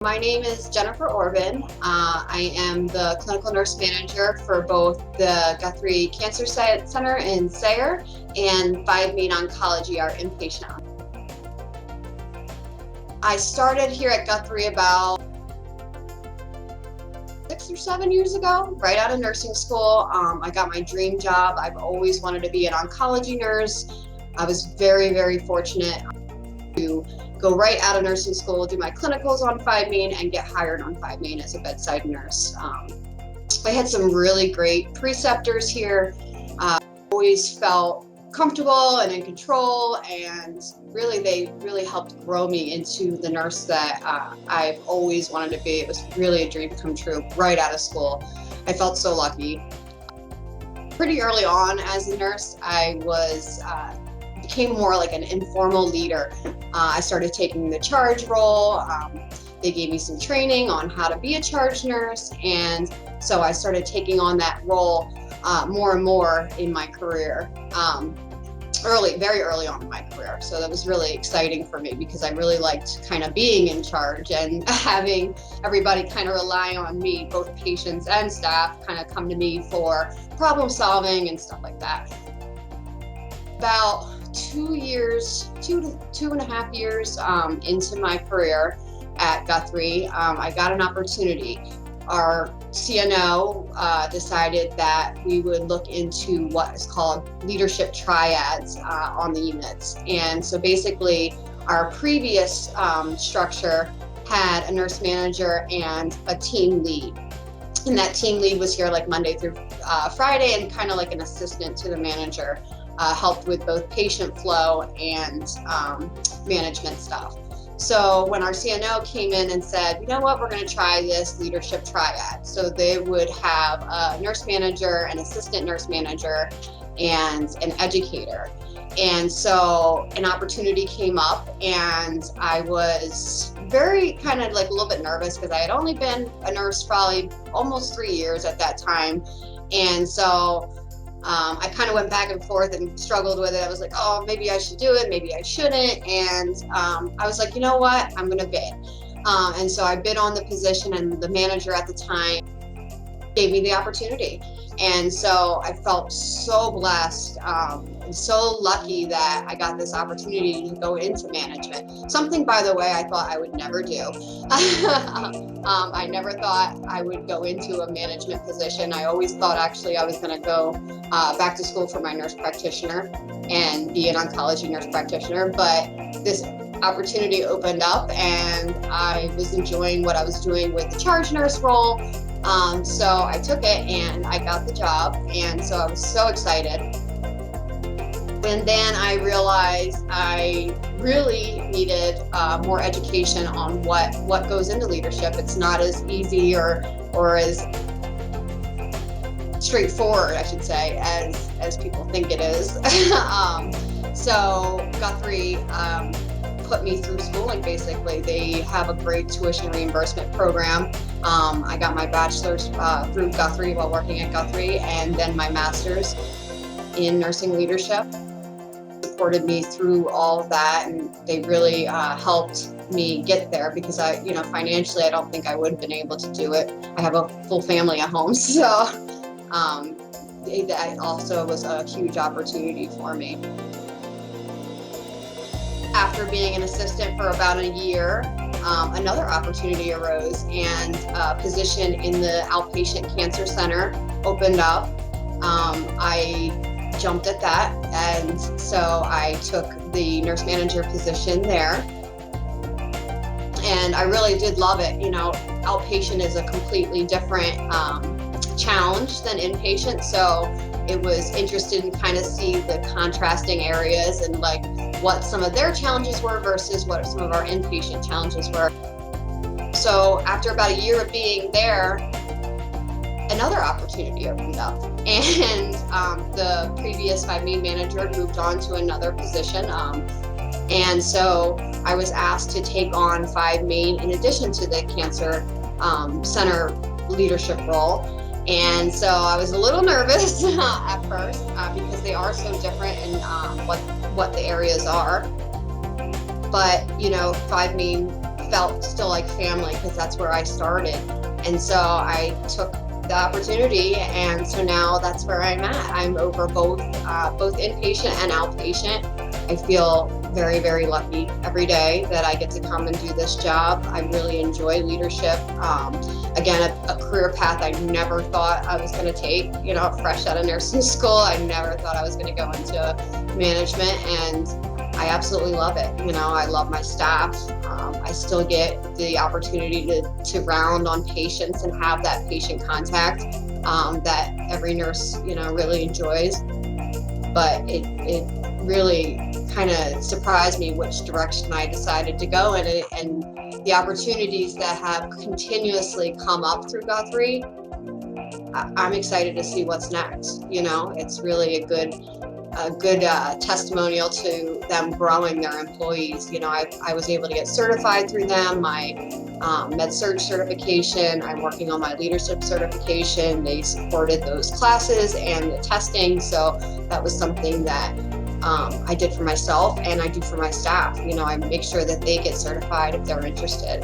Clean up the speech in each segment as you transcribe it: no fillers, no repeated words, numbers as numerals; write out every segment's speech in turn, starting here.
My name is Jennifer Orbin. I am the clinical nurse manager for both the Guthrie Cancer Center in Sayre and 5 Main Oncology, our inpatient. I started here at Guthrie about 6 or 7 years ago, right out of nursing school. I got my dream job. I've always wanted to be an oncology nurse. I was very, very fortunate to go right out of nursing school, do my clinicals on 5 Main, and get hired on 5 Main as a bedside nurse. I had some really great preceptors here. Always felt comfortable and in control, and they really helped grow me into the nurse that I've always wanted to be. It was really a dream come true right out of school. I felt so lucky. Pretty early on as a nurse, I became more like an informal leader. I started taking the charge role. They gave me some training on how to be a charge nurse, and so I started taking on that role more and more in my career, very early on in my career. So that was really exciting for me because I really liked kind of being in charge and having everybody kind of rely on me, both patients and staff kind of come to me for problem solving and stuff like that. About 2 years, 2.5 years into my career at Guthrie, I got an opportunity. Our CNO decided that we would look into what is called leadership triads on the units. And so basically our previous structure had a nurse manager and a team lead. And that team lead was here like Monday through Friday and kind of like an assistant to the manager. Helped with both patient flow and management stuff. So when our CNO came in and said, you know what, we're going to try this leadership triad. So they would have a nurse manager, an assistant nurse manager, and an educator. And so an opportunity came up, and I was very kind of like a little bit nervous because I had only been a nurse probably almost 3 years at that time. And so I kind of went back and forth and struggled with it. I was like, oh, maybe I should do it, maybe I shouldn't. And I was like, you know what, I'm going to bid. And so I bid on the position, and the manager at the time gave me the opportunity. And so I felt so blessed and so lucky that I got this opportunity to go into management. Something, by the way, I thought I would never do. I never thought I would go into a management position. I always thought actually I was going to go back to school for my nurse practitioner and be an oncology nurse practitioner. But this opportunity opened up, and I was enjoying what I was doing with the charge nurse role. So I took it and I got the job, and so I was so excited. And then I realized I really needed more education on what goes into leadership. It's not as easy or as straightforward, I should say, as people think it is. So Guthrie put me through schooling. Basically, they have a great tuition reimbursement program. I got my bachelor's through Guthrie while working at Guthrie, and then my master's in nursing leadership. Supported me through all of that, and they really helped me get there because financially I don't think I would have been able to do it. I have a full family at home, so that also was a huge opportunity for me. After being an assistant for about a year, another opportunity arose, and a position in the outpatient cancer center opened up. I jumped at that, and so I took the nurse manager position there, and I really did love it. Outpatient is a completely different challenge than inpatient, so it was interested in kind of see the contrasting areas and like what some of their challenges were versus what some of our inpatient challenges were. So after about a year of being there, another opportunity opened up, and the previous 5 Main manager moved on to another position, and so I was asked to take on 5 Main in addition to the cancer center leadership role. And so I was a little nervous at first because they are so different in what the areas are. But 5 Main felt still like family because that's where I started. And so I took the opportunity, and so now that's where I'm at. I'm over both inpatient and outpatient. I feel very, very lucky every day that I get to come and do this job. I really enjoy leadership. Again, a career path I never thought I was going to take. You know, fresh out of nursing school, I never thought I was going to go into management, and I absolutely love it. You know, I love my staff. I still get the opportunity to round on patients and have that patient contact that every nurse, you know, really enjoys. But it really kind of surprised me which direction I decided to go in it, and the opportunities that have continuously come up through Guthrie. I'm excited to see what's next. You know, it's really a good testimonial to them growing their employees. You know, I was able to get certified through them, my med-surg certification. I'm working on my leadership certification. They supported those classes and the testing. So that was something that I did for myself and I do for my staff. You know, I make sure that they get certified if they're interested.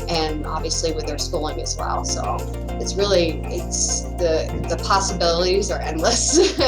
And obviously with their schooling as well. So it's the possibilities are endless.